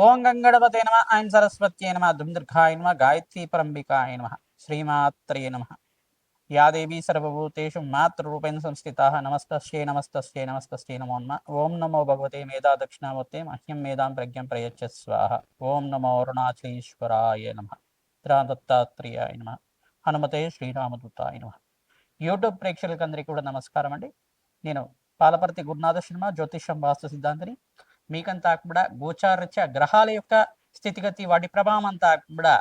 ఓం గంగణపతే నమ ఐం సరస్వత్యై నమ దుందుర్ఘాయ నమ గాయత్రీ పరంబికాయ నమ శ్రీమాత్రే నమ యా దేవీ సర్వభూతేషు మాతృరూపేణ సంస్థితా నమస్తస్యై నమస్తస్యై నమస్తస్యై నమో నమః ఓం నమో భగవతే మేధా దక్షిణామూర్తే మహ్యం మేధాం ప్రజ్ఞం ప్రయచ్చ స్వాహ ఓం నమో అరుణాచలేశ్వరాయ నమః దత్తాత్రేయాయ నమః హనుమతే శ్రీరామదూతాయ నమః యూట్యూబ్ ప్రేక్షకులందరికీ కూడా నమస్కారం అండి. నేను పాలపర్తి గురునాథ శర్మ జ్యోతిషం వాస్తు సిద్ధాంతిని. మీకంతా కూడా గోచారరీత్యా గ్రహాల యొక్క స్థితిగతి వాటి ప్రభావం అంతా కూడా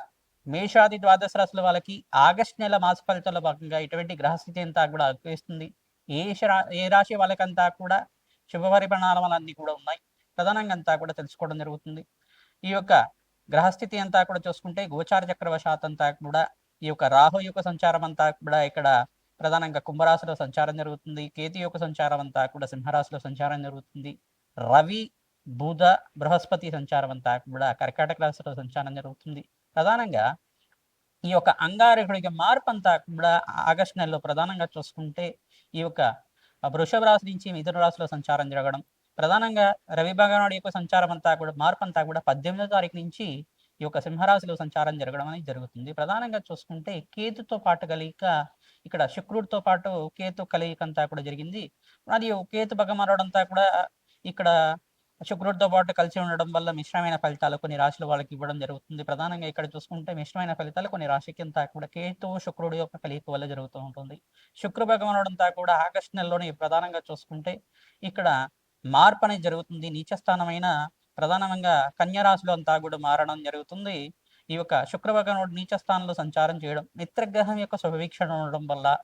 మేషాది ద్వాదశ రాశుల వాళ్ళకి ఆగస్టు నెల మాస ఫలితాల్లో భాగంగా ఇటువంటి గ్రహస్థితి అంతా కూడా అనిపిస్తుంది. ఏ రాశి వాళ్ళకంతా కూడా శుభపరిమాణాలన్నీ కూడా ఉన్నాయి. ప్రధానంగా అంతా కూడా తెలుసుకోవడం జరుగుతుంది. ఈ యొక్క గ్రహస్థితి అంతా కూడా చూసుకుంటే గోచార చక్రవశాత్ అంతా కూడా ఈ యొక్క రాహు యొక్క సంచారం అంతా కూడా ఇక్కడ ప్రధానంగా కుంభరాశిలో సంచారం జరుగుతుంది. కేతు యొక్క సంచారం అంతా కూడా సింహరాశిలో సంచారం జరుగుతుంది. రవి బుధ బృహస్పతి సంచారం అంతా కూడా కర్కాటక రాశిలో సంచారం జరుగుతుంది. ప్రధానంగా ఈ యొక్క అంగారకుడికి మార్పు అంతా కూడా ఆగస్టు నెలలో ప్రధానంగా చూసుకుంటే ఈ యొక్క వృషభ రాశి నుంచి మిథున రాశిలో సంచారం జరగడం, ప్రధానంగా రవి భగవానుడి యొక్క సంచారం అంతా కూడా మార్పు అంతా కూడా 18వ తారీఖు నుంచి ఈ యొక్క సింహరాశిలో సంచారం జరగడం అనేది జరుగుతుంది. ప్రధానంగా చూసుకుంటే కేతుతో పాటు కలిగిక ఇక్కడ శుక్రుడితో పాటు కేతు కలయిక అంతా కూడా జరిగింది. మరియు కేతు భగవానుడు అంతా కూడా ఇక్కడ శుక్రుడితో పాటు కలిసి ఉండడం వల్ల మిశ్రమైన ఫలితాలు కొన్ని రాశుల వాళ్ళకి ఇవ్వడం జరుగుతుంది. ప్రధానంగా ఇక్కడ చూసుకుంటే మిశ్రమైన ఫలితాలు కొన్ని రాశికి అంతా కూడా కేతు శుక్రుడు యొక్క కలియిక వల్ల జరుగుతూ ఉంటుంది. శుక్ర భగవానుడు అంతా కూడా ఆగస్టు నెలలోనే ప్రధానంగా చూసుకుంటే ఇక్కడ మార్పు అనేది జరుగుతుంది. నీచస్థానమైన ప్రధానంగా కన్యా రాశిలో అంతా కూడా మారడం జరుగుతుంది. ఈ యొక్క శుక్ర భగవానుడు నీచ స్థానంలో సంచారం చేయడం, మిత్రగ్రహం యొక్క శుభవీక్షణ ఉండడం వల్ల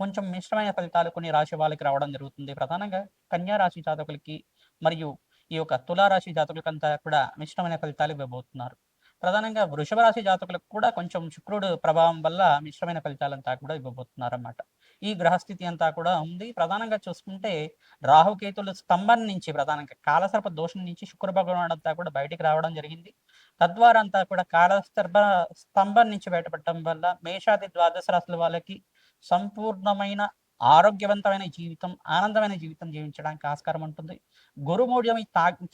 కొంచెం మిశ్రమైన ఫలితాలు కొన్ని రాశి వాళ్ళకి రావడం జరుగుతుంది. ప్రధానంగా కన్యా రాశి జాతకులకి మరియు ఈ యొక్క తులారాశి జాతకులకంతా కూడా మిశ్రమైన ఫలితాలు ఇవ్వబోతున్నారు. ప్రధానంగా వృషభ రాశి జాతకులకు కూడా కొంచెం శుక్రుడు ప్రభావం వల్ల మిశ్రమైన ఫలితాలంతా కూడా ఇవ్వబోతున్నారు అన్నమాట. ఈ గ్రహస్థితి అంతా కూడా ఉంది. ప్రధానంగా చూసుకుంటే రాహుకేతులు స్తంభం నుంచి ప్రధానంగా కాలసర్ప దోషం నుంచి శుక్ర భగవానుడు అంతా కూడా బయటికి రావడం జరిగింది. తద్వారా అంతా కూడా కాలసర్ప స్తంభం నుంచి బయటపడటం వల్ల మేషాది ద్వాదశ రాశుల వాళ్ళకి సంపూర్ణమైన ఆరోగ్యవంతమైన జీవితం, ఆనందమైన జీవితం జీవించడానికి ఆస్కారం ఉంటుంది. గురుమూఢ్యం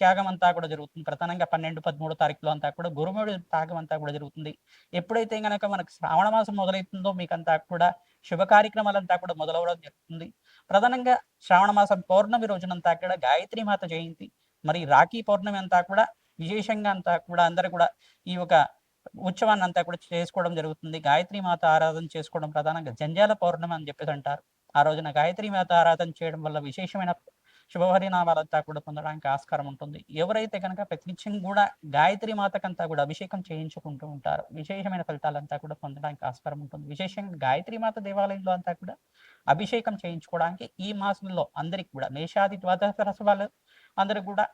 త్యాగం అంతా కూడా జరుగుతుంది. ప్రధానంగా 12, 13 తారీఖులో అంతా కూడా గురుమూఢ్య త్యాగం అంతా కూడా జరుగుతుంది. ఎప్పుడైతే గనక మనకు శ్రావణ మాసం మొదలవుతుందో మీకంతా కూడా శుభ కార్యక్రమాలంతా కూడా మొదలవడం జరుగుతుంది. ప్రధానంగా శ్రావణ మాసం పౌర్ణమి రోజునంతా కూడా గాయత్రి మాత జయంతి, మరి రాఖీ పౌర్ణమి అంతా కూడా విశేషంగా అంతా కూడా అందరూ కూడా ఈ యొక్క ఉత్సవాన్ని అంతా కూడా చేసుకోవడం జరుగుతుంది. గాయత్రి మాత ఆరాధన చేసుకోవడం ప్రధానంగా జంజాల పౌర్ణమి అని చెప్పేసి అంటారు. ఆ రోజున గాయత్రి మాత ఆరాధన చేయడం వల్ల విశేషమైన శుభపరిణామాలంతా కూడా పొందడానికి ఆస్కారం ఉంటుంది. ఎవరైతే కనుక ప్రతినిత్యం కూడా గాయత్రి మాతకంతా కూడా అభిషేకం చేయించుకుంటూ ఉంటారు, విశేషమైన ఫలితాలంతా కూడా పొందడానికి ఆస్కారం ఉంటుంది. విశేషంగా గాయత్రి మాత దేవాలయంలో అంతా కూడా అభిషేకం చేయించుకోవడానికి ఈ మాసంలో అందరికి కూడా మేషాది ద్వాదశ రాశి వాళ్ళు అందరికి కూడా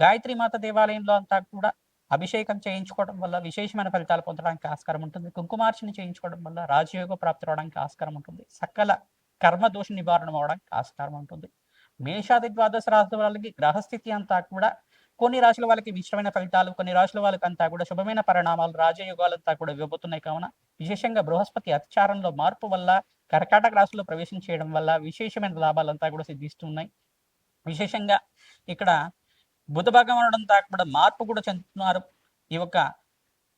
గాయత్రి మాత దేవాలయంలో అంతా కూడా అభిషేకం చేయించుకోవడం వల్ల విశేషమైన ఫలితాలు పొందడానికి ఆస్కారం ఉంటుంది. కుంకుమార్చన చేయించుకోవడం వల్ల రాజయోగ ప్రాప్తి అవడానికి ఆస్కారం ఉంటుంది. సకల కర్మ దోష నివారణ అవడానికి ఆస్కారం ఉంటుంది. మేషాది ద్వాదశ రాశుల వాళ్ళకి గ్రహస్థితి అంతా కూడా కొన్ని రాశుల వాళ్ళకి మిశ్రమైన ఫలితాలు, కొన్ని రాశుల వాళ్ళకి అంతా కూడా శుభమైన పరిణామాలు, రాజయోగాలంతా కూడా ఇవ్వబోతున్నాయి. కావున విశేషంగా బృహస్పతి అతిచారంలో మార్పు వల్ల కర్కాటక రాశిలో ప్రవేశం చేయడం వల్ల విశేషమైన లాభాలంతా కూడా సిద్ధిస్తున్నాయి. విశేషంగా ఇక్కడ బుధ భగవానుడంతా కూడా మార్పు కూడా చెందుతున్నారు. ఈ యొక్క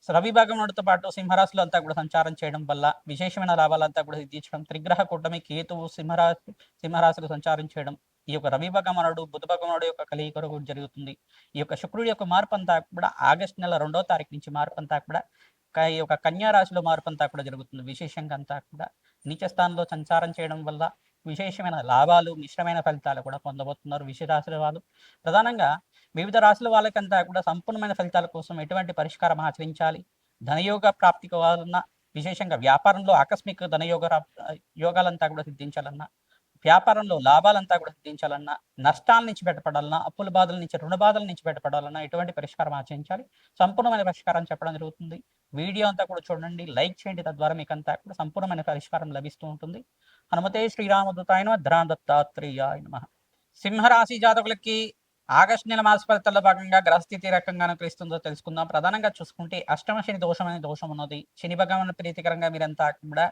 రవి భగవానుడితో పాటు సింహరాశిలో అంతా కూడా సంచారం చేయడం వల్ల విశేషమైన లాభాలంతా కూడా సిద్ధించడం, త్రిగ్రహ కూటమి కేతువు సింహరాశిలో సంచారం చేయడం, ఈ యొక్క రవి భగవానుడు బుధ భగవానుడు యొక్క కలయిక కూడా జరుగుతుంది. ఈ యొక్క శుక్రుడి యొక్క మార్పు అంతా కూడా ఆగస్టు నెల 2వ తారీఖు నుంచి మార్పు అంతా కూడా ఈ యొక్క కన్యా రాశిలో మార్పు అంతా కూడా జరుగుతుంది. విశేషంగా అంతా కూడా నీచ స్థానంలో సంచారం చేయడం వల్ల విశేషమైన లాభాలు, మిశ్రమైన ఫలితాలు కూడా పొందబోతున్నారు విషయ రాశుల వాళ్ళు. ప్రధానంగా వివిధ రాశుల వాళ్ళకంతా కూడా సంపూర్ణమైన ఫలితాల కోసం ఎటువంటి పరిష్కారం ఆచరించాలి, ధనయోగ ప్రాప్తి కావాలన్నా, విశేషంగా వ్యాపారంలో ఆకస్మిక యోగాలంతా కూడా సిద్ధించాలన్నా, వ్యాపారంలో లాభాలంతా కూడా సిద్ధించాలన్నా, నష్టాల నుంచి బయటపడాలన్నా, అప్పుల బాధల నుంచి రుణ బాధల నుంచి బయటపడాలన్నా ఎటువంటి పరిష్కారం ఆచరించాలి, సంపూర్ణమైన పరిష్కారం చెప్పడం జరుగుతుంది. వీడియో అంతా కూడా చూడండి, లైక్ చేయండి. తద్వారా మీకు అంతా కూడా సంపూర్ణమైన పరిష్కారం లభిస్తూ ఉంటుంది. హనుమతే శ్రీరామదూతాయ నమః దత్తాత్రేయాయ నమః. సింహరాశి జాతకులకి ఆగస్టు నెల మాస ఫలితాల్లో భాగంగా గ్రహస్థితి రకంగా అనుకరిస్తుందో తెలుసుకుందాం. ప్రధానంగా చూసుకుంటే అష్టమ శని దోషం అనే దోషం ఉన్నది. శని భగవాను ప్రీతికరంగా మీరంతా కూడా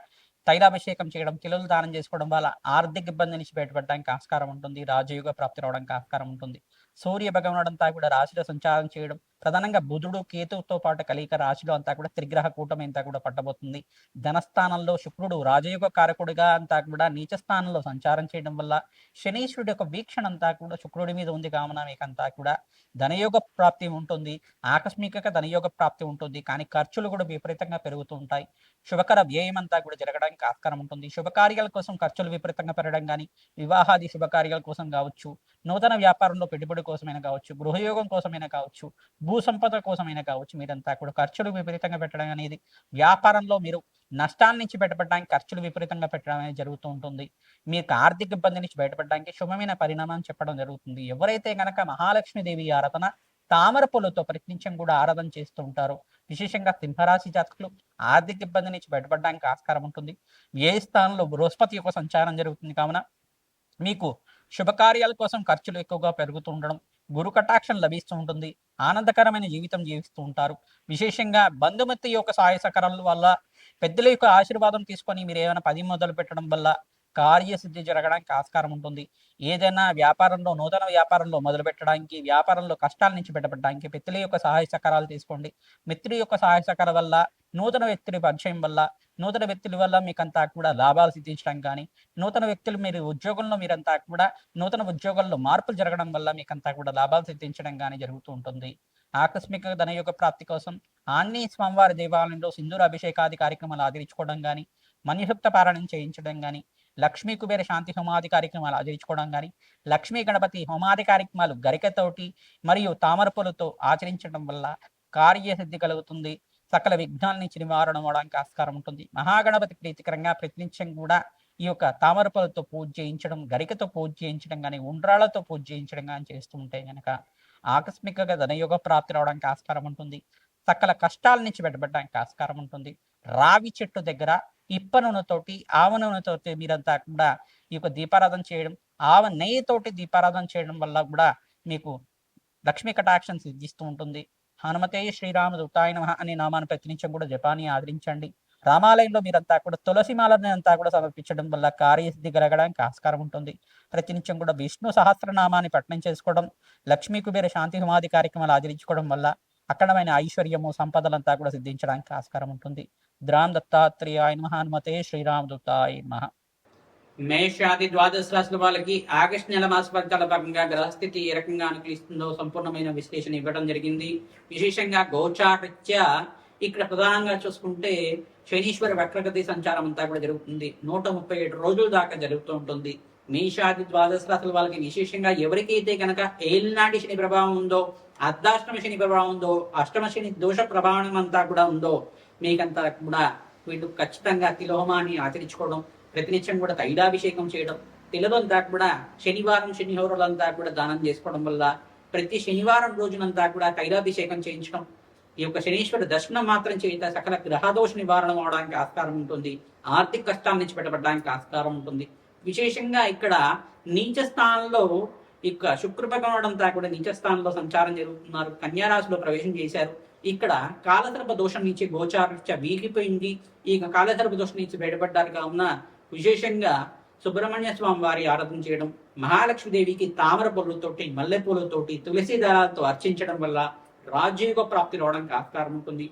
తైలాభిషేకం చేయడం, కిలోలు దానం చేసుకోవడం వల్ల ఆర్థిక ఇబ్బంది నుంచి బయటపడడానికి ఆస్కారం ఉంటుంది. రాజయోగ ప్రాప్తి రావడానికి ఆస్కారం ఉంటుంది. సూర్య భగవానుడంతా కూడా రాశిలో సంచారం చేయడం, ప్రధానంగా బుధుడు కేతువుతో పాటు కలియిక రాశిలో అంతా కూడా త్రిగ్రహ కూటమి అంతా కూడా పట్టబోతుంది. ధనస్థానంలో శుక్రుడు రాజయోగ కారకుడిగా అంతా కూడా నీచ స్థానంలో సంచారం చేయడం వల్ల శనీశ్వరుడి యొక్క వీక్షణ అంతా కూడా శుక్రుడి మీద ఉంది కావున మీకంతా కూడా ధనయోగ ప్రాప్తి ఉంటుంది. ఆకస్మికంగా ధనయోగ ప్రాప్తి ఉంటుంది. కానీ ఖర్చులు కూడా విపరీతంగా పెరుగుతూ ఉంటాయి. శుభకర వ్యయం అంతా కూడా జరగడానికి ఆస్కారం ఉంటుంది. శుభకార్యాల కోసం ఖర్చులు విపరీతంగా పెరగడం కానీ, వివాహాది శుభకార్యాల కోసం కావచ్చు, నూతన వ్యాపారంలో పెట్టుబడి కోసమైనా కావచ్చు, గృహయోగం కోసమైనా కావచ్చు, భూ సంపద కోసమైనా కావచ్చు, మీరంతా కూడా ఖర్చులు విపరీతంగా పెట్టడం అనేది, వ్యాపారంలో మీరు నష్టాల నుంచి బయటపడడానికి ఖర్చులు విపరీతంగా పెట్టడం అనేది జరుగుతూ ఉంటుంది. మీకు ఆర్థిక ఇబ్బంది నుంచి బయటపడడానికి శుభమైన పరిణామం చెప్పడం జరుగుతుంది. ఎవరైతే గనక మహాలక్ష్మీదేవి ఆరాధన తామర పూలతో ప్రతినిత్యం కూడా ఆరాధన చేస్తూ ఉంటారో, విశేషంగా సింహరాశి జాతకులు ఆర్థిక ఇబ్బంది నుంచి బయటపడడానికి ఆస్కారం ఉంటుంది. ఏ స్థానంలో బృహస్పతి యొక్క సంచారం జరుగుతుంది కావున మీకు శుభకార్యాల కోసం ఖర్చులు ఎక్కువగా పెరుగుతూ ఉండడం, గురు కటాక్షం లభిస్తూ ఉంటుంది. ఆనందకరమైన జీవితం జీవిస్తూ ఉంటారు. విశేషంగా బంధుమిత్రుల యొక్క సహాయ సహకారాల వల్ల, పెద్దల యొక్క ఆశీర్వాదం తీసుకొని మీరు ఏమైనా పని మొదలు పెట్టడం వల్ల కార్యసిద్ధి జరగడానికి ఆస్కారం ఉంటుంది. ఏదైనా వ్యాపారంలో, నూతన వ్యాపారంలో మొదలు పెట్టడానికి, వ్యాపారంలో కష్టాల నుంచి బయటపడడానికి పెద్దల యొక్క సహాయ సహకారాలు తీసుకోండి. మిత్రుల యొక్క సహాయ సహకారం వల్ల, నూతన వ్యక్తుల పరిచయం వల్ల, నూతన వ్యక్తుల వల్ల మీకంతా కూడా లాభాలు సిద్ధించడం కానీ, నూతన వ్యక్తులు మీరు ఉద్యోగంలో మీరంతా కూడా నూతన ఉద్యోగాల్లో మార్పులు జరగడం వల్ల మీకంతా కూడా లాభాలు సిద్ధించడం కానీ జరుగుతూ ఉంటుంది. ఆకస్మిక ధనయోగ ప్రాప్తి కోసం ఆంజనేయ స్వామివారి దేవాలయంలో సింధూర అభిషేకాది కార్యక్రమాలు ఆచరించుకోవడం కానీ, మణిసూక్త పారాయణం చేయించడం కానీ, లక్ష్మీ కుబేర శాంతి హోమాది కార్యక్రమాలు ఆచరించుకోవడం కానీ, లక్ష్మీ గణపతి హోమాది కార్యక్రమాలు గరికతోటి మరియు తామరపూలతో ఆచరించడం వల్ల కార్యసిద్ధి కలుగుతుంది. సకల విఘ్నాల నుంచి నివారణ అవడానికి ఆస్కారం ఉంటుంది. మహాగణపతి ప్రీతికరంగా ప్రతినిత్యం కూడా ఈ యొక్క తామరపూలతో పూజ చేయించడం, గరికతో పూజ చేయించడం కానీ, ఉండ్రాళ్లతో పూజ చేయించడం కానీ చేస్తూ ఉంటే కనుక ఆకస్మికంగా ధనయోగ ప్రాప్తి రావడానికి ఆస్కారం ఉంటుంది. సకల కష్టాల నుంచి బయటపడడానికి ఆస్కారం ఉంటుంది. రావి చెట్టు దగ్గర ఇప్ప నూనెతోటి, ఆవ నూనెతోటి మీరంతా కూడా ఈ యొక్క దీపారాధన చేయడం, ఆవ నెయ్యితోటి దీపారాధన చేయడం వల్ల కూడా మీకు లక్ష్మీ కటాక్షం సిద్ధిస్తూ ఉంటుంది. హనుమతే శ్రీరామదూతాయ నమః అనే నామాన్ని ప్రతినిత్యం కూడా జపాన్ని ఆదరించండి. రామాలయంలో మీరంతా కూడా తులసి మాలని అంతా కూడా సమర్పించడం వల్ల కార్యసిద్ధి కలగడానికి ఆస్కారం ఉంటుంది. ప్రతినిత్యం కూడా విష్ణు సహస్రనామాన్ని పఠనం చేసుకోవడం, లక్ష్మీ కుబేర శాంతి హోమాది కార్యక్రమాలు ఆచరించుకోవడం వల్ల అఖండమైన ఐశ్వర్యము, సంపదలంతా కూడా సిద్ధించడానికి ఆస్కారం ఉంటుంది. ద్రాం దత్తాత్రేయాయ నమః. హనుమతే శ్రీరామదూతాయ నమః. మేషాది ద్వాదశ రాశుల వాళ్ళకి ఆగస్టు నెల మాస ఫలితాల భాగంగా గ్రహస్థితి ఏ రకంగా అనుకూలిస్తుందో సంపూర్ణమైన విశ్లేషణ ఇవ్వడం జరిగింది. విశేషంగా గోచారరీత్యా ఇక్కడ ప్రధానంగా చూసుకుంటే శనీశ్వర వక్రగతి సంచారం అంతా కూడా జరుగుతుంది. 137 రోజుల దాకా జరుగుతూ ఉంటుంది. మేషాది ద్వాదశ రాశుల వాళ్ళకి విశేషంగా ఎవరికైతే కనుక ఏలినాటి శని ప్రభావం ఉందో, అర్ధాష్టమ శని ప్రభావం ఉందో, అష్టమ శని దోష ప్రభావం అంతా కూడా ఉందో, మీకంతా కూడా వీళ్ళు ఖచ్చితంగా తిలోహమాన్ని ఆచరించుకోవడం, ప్రతినిత్యం కూడా తైలాభిషేకం చేయడం, తిలదంతా కూడా శనివారం శనిహోరులంతా కూడా దానం చేసుకోవడం వల్ల, ప్రతి శనివారం రోజునంతా కూడా తైలాభిషేకం చేయించడం, ఈ యొక్క శనీశ్వర దర్శనం మాత్రం చేత సకల గ్రహదోష నివారణ అవడానికి ఆస్కారం ఉంటుంది. ఆర్థిక కష్టాల నుంచి బయటపడడానికి ఆస్కారం ఉంటుంది. విశేషంగా ఇక్కడ నీచ స్థానంలో ఇక శుక్ర భగవానుడంతా కూడా నీచ స్థానంలో సంచారం జరుగుతున్నారు. కన్యారాశిలో ప్రవేశం చేశారు. ఇక్కడ కాలసర్ప దోషం నుంచి గోచారీత్యా వీగిపోయింది. ఈ కాలసర్ప దోషం నుంచి బయటపడ్డారు కావున విశేషంగా సుబ్రహ్మణ్య స్వామి వారి ఆరాధన చేయడం, మహాలక్ష్మీదేవికి తామర పూలతోటి, మల్లె పూలతోటి, తులసి దళాలతో అర్చించడం వల్ల రాజయోగ ప్రాప్తి రావడానికి ఆస్కారం ఉంటుంది.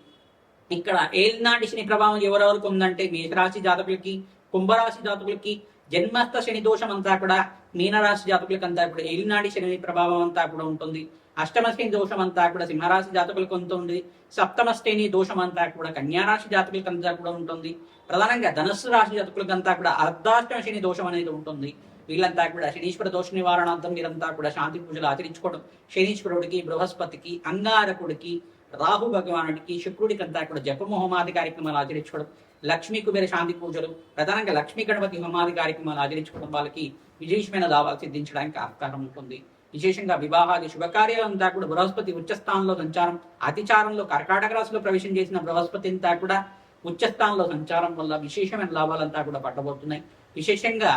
ఇక్కడ ఏలినాటి శని ప్రభావం ఎవరెవరికి ఉందంటే మేషరాశి జాతకులకి, కుంభరాశి జాతకులకి, జన్మస్థ శని దోషం అంతా కూడా మీనరాశి జాతకులకి అంతా కూడా ఏలినాటి శని ప్రభావం అంతా కూడా ఉంటుంది. అష్టమ శని దోషం అంతా కూడా సింహరాశి జాతకులకు ఉంటుంది. సప్తమ శని దోషం అంతా కూడా కన్యారాశి జాతకులకు అంతా కూడా ఉంటుంది. ప్రధానంగా ధనుస్సు రాశి జాతకులకంతా కూడా అర్ధాష్టమ శని దోషం అనేది ఉంటుంది. వీళ్ళంతా కూడా శనీశ్వర దోష నివారణార్థం మీరంతా కూడా శాంతి పూజలు ఆచరించుకోవడం, శనీశ్వరుడికి, బృహస్పతికి, అంగారకుడికి, రాహు భగవానుడికి, శుక్రుడికి అంతా కూడా జపము హోమాది కార్యక్రమాలు ఆచరించుకోవడం, లక్ష్మీ కుబేర శాంతి పూజలు, ప్రధానంగా లక్ష్మీ గణపతి హోమాది కార్యక్రమాలు ఆచరించుకోవడం వాళ్ళకి విశేషమైన లాభాలు సిద్ధించడానికి ఆస్కారం ఉంటుంది. విశేషంగా వివాహాది శుభకార్యాలంతా కూడా బృహస్పతి ఉచ్చస్థానంలో సంచారం, అతిచారంలో కర్కాటక రాశిలో ప్రవేశం చేసిన బృహస్పతి అంతా కూడా ఉచ్చస్థానంలో సంచారం వల్ల విశేషమైన లాభాలంతా కూడా పట్టబోతున్నాయి. విశేషంగా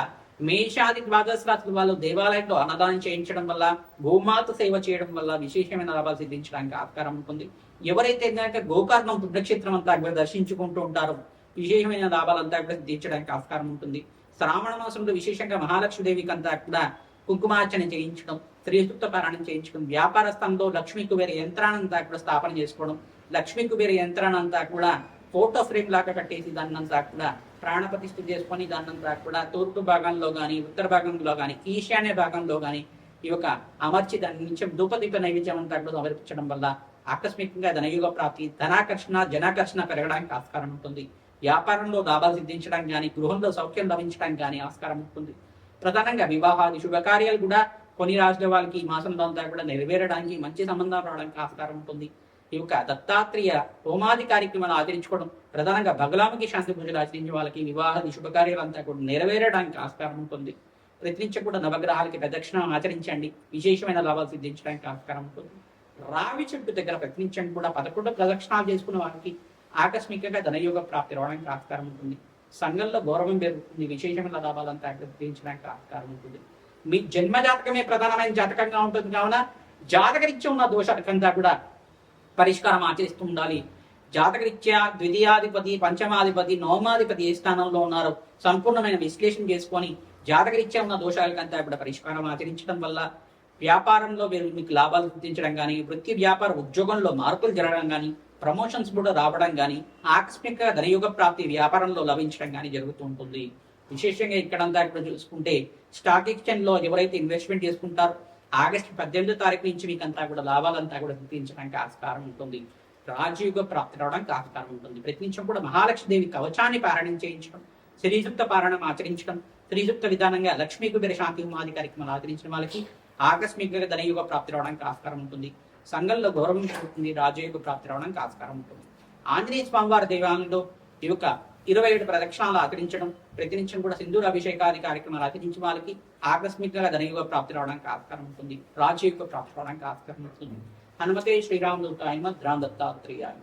మేషాది ద్వాదశ రాశుల వాళ్ళు దేవాలయంలో అన్నదానం చేయించడం వల్ల, గోమాత సేవ చేయడం వల్ల విశేషమైన లాభాలు సిద్ధించడానికి ఆస్కారం ఉంటుంది. ఎవరైతే కనుక గోకర్ణం పుణ్యక్షేత్రం అంతా కూడా దర్శించుకుంటూ ఉంటారో విశేషమైన లాభాలంతా కూడా సిద్ధించడానికి ఆస్కారం ఉంటుంది. శ్రావణ మాసంలో విశేషంగా మహాలక్ష్మీదేవికి అంతా కూడా కుంకుమార్చన చేయించడం, శ్రీసూక్త పారాయణం చేయించడం, వ్యాపార స్థలంలో లక్ష్మీ కుబేర యంత్రాన్నంతా కూడా స్థాపన చేసుకోవడం, లక్ష్మీ కుబేర యంత్రాన్నంతా కూడా ఫోటో ఫ్రేమ్ లాగా కట్టేసి దాన్నంతా కూడా ప్రాణప్రతిష్ఠ చేసుకొని దాన్నంతా కూడా తూర్పు భాగంలో కానీ ఉత్తర భాగంలో కానీ ఈశాన్య భాగంలో కానీ ఈ యొక్క అమర్చి దాని నుంచి ధూపదీప నైవేద్యం అంతా కూడా సమర్పించడం వల్ల ఆకస్మికంగా ధనయుగ ప్రాప్తి, ధనాకర్షణ, జనాకర్షణ పెరగడానికి ఆస్కారం ఉంటుంది. వ్యాపారంలో లాభాలు సిద్ధించడానికి కానీ, గృహంలో సౌఖ్యం లభించడానికి కానీ ఆస్కారం ఉంటుంది. ప్రధానంగా వివాహాది శుభకార్యాలు కూడా కొన్ని రాశుల వాళ్ళకి ఈ మాసంలో అంతా కూడా నెరవేరడానికి, మంచి సంబంధాలు రావడానికి ఆస్కారం ఉంటుంది. ఈ యొక్క దత్తాత్రేయ హోమాది కార్యక్రమాలు ఆచరించుకోవడం, ప్రధానంగా బగలాముఖి శాంతి పూజలు ఆచరించే వాళ్ళకి వివాహాది శుభకార్యాలు అంతా కూడా నెరవేరడానికి ఆస్కారం ఉంటుంది. ప్రతినిత్యం కూడా నవగ్రహాలకి ప్రదక్షిణం ఆచరించండి, విశేషమైన లాభాలు సిద్ధించడానికి ఆస్కారం ఉంటుంది. రావి చెట్టు దగ్గర ప్రతినిత్యం కూడా 11 ప్రదక్షిణాలు చేసుకున్న వారికి ఆకస్మికంగా ధనయోగ ప్రాప్తి రావడానికి ఆస్కారం ఉంటుంది. సంఘంలో గౌరవం పెరుగుతుంది, విశేషమైన లాభాలంతా సిద్ధించడానికి ఆస్కారం ఉంటుంది. మీ జన్మ జాతకమే ప్రధానమైన జాతకంగా ఉంటుంది కావున జాతకరీత్యా ఉన్న దోషాలకంతా కూడా పరిష్కారం ఆచరిస్తూ ఉండాలి. జాతకరీత్యా ద్వితీయాధిపతి, పంచమాధిపతి, నవమాధిపతి ఏ స్థానంలో ఉన్నారో సంపూర్ణమైన విశ్లేషణ చేసుకొని జాతకరీత్యా ఉన్న దోషాలకంతా కూడా పరిష్కారం ఆచరించడం వల్ల వ్యాపారంలో మీకు లాభాలు సిద్ధించడం కానీ, వృత్తి వ్యాపార ఉద్యోగంలో మార్పులు జరగడం కానీ, ప్రమోషన్స్ కూడా రావడం కానీ, ఆకస్మిక ధనయోగ ప్రాప్తి వ్యాపారంలో లభించడం కానీ జరుగుతూ ఉంటుంది. విశేషంగా ఇక్కడంతా కూడా చూసుకుంటే స్టాక్ ఎక్స్చేంజ్ లో ఎవరైతే ఇన్వెస్ట్మెంట్ చేసుకుంటారో ఆగస్టు 18వ తారీఖు నుంచి మీకు అంతా కూడా లాభాలంతా కూడా సిద్ధించడానికి ఆస్కారం ఉంటుంది. రాజయోగ ప్రాప్తి రావడానికి ఆస్కారం ఉంటుంది. ప్రతి నిమిషం కూడా మహాలక్ష్మీదేవి కవచాన్ని పారాయణం చేయించడం, శ్రీసూక్త పారాయణం ఆచరించడం, శ్రీసూక్త విధానంగా లక్ష్మీ కుబేర శాంతి హోమాది కార్యక్రమాలు ఆచరించిన వాళ్ళకి ఆకస్మికంగా ధనయుగ ప్రాప్తి రావడానికి ఆస్కారం ఉంటుంది. సంఘంలో గౌరవం పెరుగుతుంది, రాజయోగ ప్రాప్తి రావడానికి ఆస్కారం ఉంటుంది. ఆంజనేయ స్వామివారి దేవాలయంలో ఈ యొక్క 27 ప్రదక్షిణాలు ఆచరించడం, ప్రతినిత్యం కూడా సింధూర అభిషేకాది కార్యక్రమాలు ఆచరించిన వాళ్ళకి ఆకస్మికంగా ధనయుగ ప్రాప్తి రావడానికి ఆస్కారం ఉంటుంది, రాజయోగ ప్రాప్తి రావడానికి ఆస్కారం ఉంటుంది. హనుమతే శ్రీరామదూతాయ నమః, దత్తాత్రేయాయ.